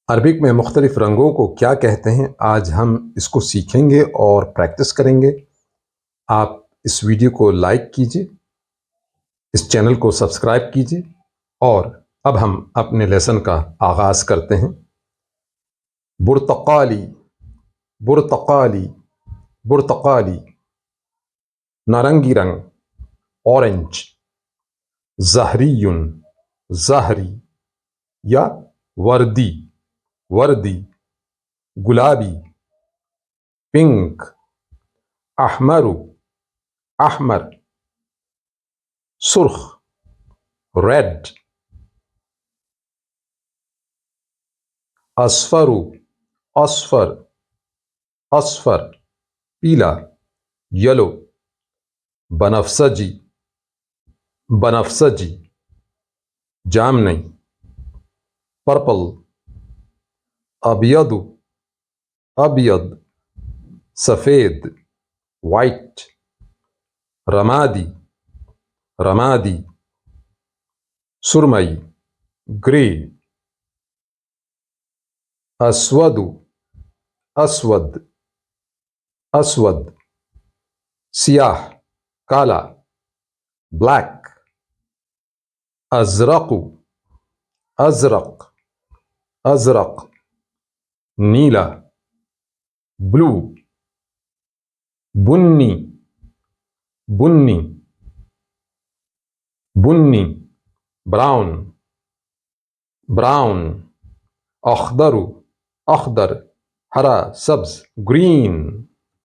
Arabic में मुख्तलिफ़ रंगों को क्या कहते हैं, आज हम इसको सीखेंगे और प्रैक्टिस करेंगे। आप इस वीडियो को लाइक कीजिए, इस चैनल को सब्सक्राइब कीजिए और अब हम अपने लेसन का आगाज़ करते हैं। बुर्तकाली, बुर्तकाली, बुर्तकाली, नारंगी रंग, ऑरेंज। ज़हरीयुन, ज़हरी या वर्दी, वर्दी। गुलाबी, पिंक। अहमरु, अहमर। सुर्ख, रेड। अस्फरु, अस्फर, अस्फर। पीला, येलो। बनफसजी, बनफसजी। जामनी, पर्पल। अबियदु, अबियद। सफ़ेद, वाइट। रमादी, रमादी। सुरमई, ग्रे। अस्वदु, Aswad, Aswad. सियाह, काला, ब्लैक। अज़रक़ु, अज़रक़, अज़रक़। नीला, ब्लू। बुन्नी, बुन्नी, बुन्नी। Brown, brown. अख़दरु, अख़दर, हरा, सब्ज़, ग्रीन।